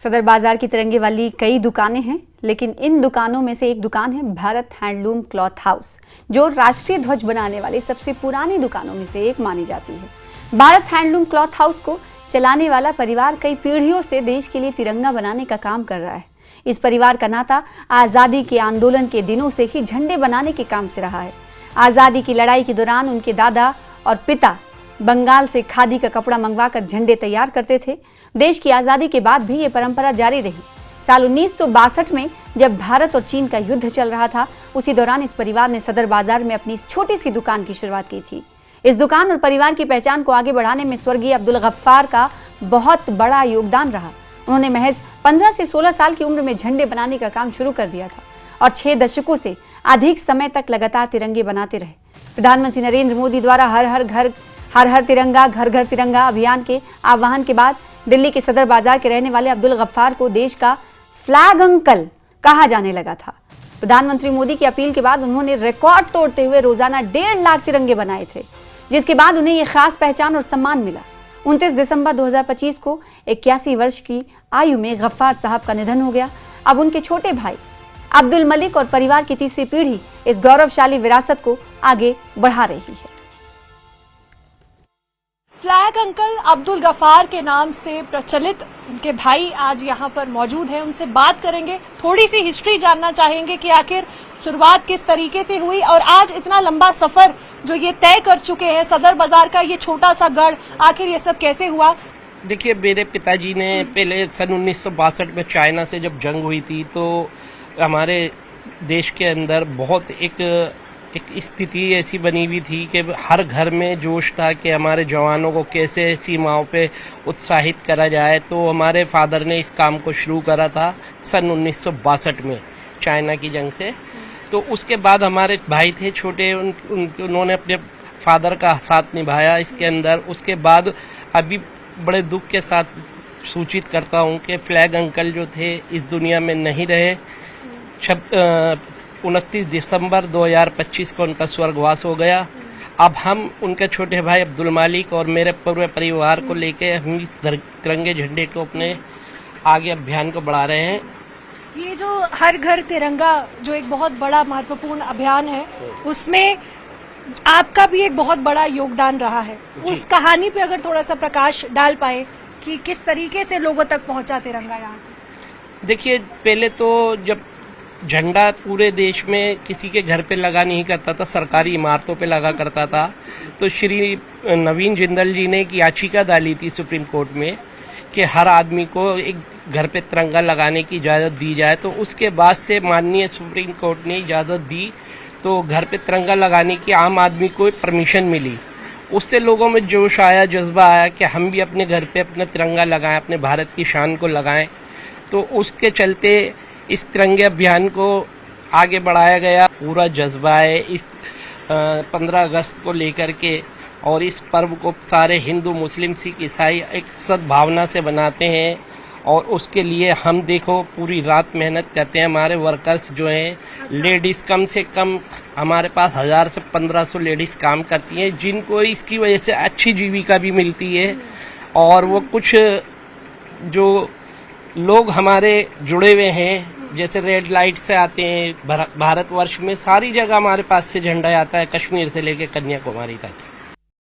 सदर बाजार की तिरंगे वाली कई दुकानें हैं, लेकिन इन दुकानों में से एक दुकान है भारत हैंडलूम क्लॉथ हाउस, जो राष्ट्रीय ध्वज बनाने वाली सबसे पुरानी दुकानों में से एक मानी जाती है। भारत हैंडलूम क्लॉथ हाउस को चलाने वाला परिवार कई पीढ़ियों से देश के लिए तिरंगा बनाने का काम कर रहा है। इस परिवार का नाता आज़ादी के आंदोलन के दिनों से ही झंडे बनाने के काम से रहा है। आज़ादी की लड़ाई के दौरान उनके दादा और पिता बंगाल से खादी का कपड़ा मंगवाकर झंडे तैयार करते थे। देश की आज़ादी के बाद भी ये परंपरा जारी रही। साल 1962 में जब भारत और चीन का युद्ध चल रहा था, उसी दौरान इस परिवार ने सदर बाजार में अपनी इस छोटी सी दुकान की शुरुआत की थी। इस दुकान और परिवार की पहचान को आगे बढ़ाने में स्वर्गीय अब्दुल गफ्फार का बहुत बड़ा योगदान रहा। उन्होंने महज 15 से 16 साल की उम्र में झंडे बनाने का काम शुरू कर दिया था और 6 दशकों से अधिक समय तक लगातार तिरंगे बनाते रहे। प्रधानमंत्री नरेंद्र मोदी द्वारा हर हर तिरंगा घर घर तिरंगा अभियान के आह्वान के बाद दिल्ली के सदर बाजार के रहने वाले अब्दुल गफ्फार को देश का फ्लैग अंकल कहा जाने लगा था। प्रधानमंत्री मोदी की अपील के बाद उन्होंने रिकॉर्ड तोड़ते हुए रोजाना 1.5 लाख तिरंगे बनाए थे, जिसके बाद उन्हें ये खास पहचान और सम्मान मिला। 29 दिसंबर 2025 को 81 वर्ष की आयु में गफ्फार साहब का निधन हो गया। अब उनके छोटे भाई अब्दुल मलिक और परिवार की तीसरी पीढ़ी इस गौरवशाली विरासत को आगे बढ़ा रही है। फ्लैग अंकल अब्दुल गफ्फार के नाम से प्रचलित उनके भाई आज यहाँ पर मौजूद हैं। उनसे बात करेंगे, थोड़ी सी हिस्ट्री जानना चाहेंगे कि आखिर शुरुआत किस तरीके से हुई और आज इतना लंबा सफर जो ये तय कर चुके हैं, सदर बाजार का ये छोटा सा गढ़, आखिर ये सब कैसे हुआ? देखिए, मेरे पिताजी ने पहले सन 1962 में चाइना से जब जंग हुई थी तो हमारे देश के अंदर बहुत एक स्थिति ऐसी बनी हुई थी कि हर घर में जोश था कि हमारे जवानों को कैसे सीमाओं पे उत्साहित करा जाए। तो हमारे फादर ने इस काम को शुरू करा था सन 1962 में चाइना की जंग से। तो उसके बाद हमारे भाई थे छोटे, उन्होंने अपने फादर का साथ निभाया इसके अंदर। उसके बाद अभी बड़े दुख के साथ सूचित करता हूँ कि फ्लैग अंकल जो थे इस दुनिया में नहीं रहे। 29 दिसंबर 2025 को उनका स्वर्गवास हो गया। अब हम उनके छोटे भाई अब्दुल मालिक और मेरे पूरे परिवार को लेके हम इस तिरंगे झंडे को अपने आगे अभियान को बढ़ा रहे हैं। ये जो हर घर तिरंगा जो एक बहुत बड़ा महत्वपूर्ण अभियान है, उसमें आपका भी एक बहुत बड़ा योगदान रहा है। उस कहानी पे अगर थोड़ा सा प्रकाश डाल पाए कि किस तरीके से लोगों तक पहुंचा तिरंगा यहाँ से। देखिए, पहले तो जब झंडा पूरे देश में किसी के घर पे लगा नहीं करता था, सरकारी इमारतों पे लगा करता था। तो श्री नवीन जिंदल जी ने एक याचिका डाली थी सुप्रीम कोर्ट में कि हर आदमी को एक घर पे तिरंगा लगाने की इजाज़त दी जाए। तो उसके बाद से माननीय सुप्रीम कोर्ट ने इजाज़त दी, तो घर पे तिरंगा लगाने की आम आदमी को परमिशन मिली। उससे लोगों में जोश आया, जज्बा आया कि हम भी अपने घर पे अपना तिरंगा लगाएं, अपने भारत की शान को लगाएं। तो उसके चलते इस तिरंगे अभियान को आगे बढ़ाया गया। पूरा जज्बा है इस 15 अगस्त को लेकर के, और इस पर्व को सारे हिंदू मुस्लिम सिख ईसाई एक सद्भावना से बनाते हैं। और उसके लिए हम देखो पूरी रात मेहनत करते हैं। हमारे वर्कर्स जो हैं, लेडीज़ कम से कम हमारे पास 1000 से 1500 लेडीज़ काम करती हैं, जिनको इसकी वजह से अच्छी जीविका भी मिलती है। और वो कुछ जो लोग हमारे जुड़े हुए हैं, जैसे रेड लाइट से आते हैं, भारतवर्ष में सारी जगह हमारे पास से झंडा आता है, कश्मीर से लेकर कन्याकुमारी तक।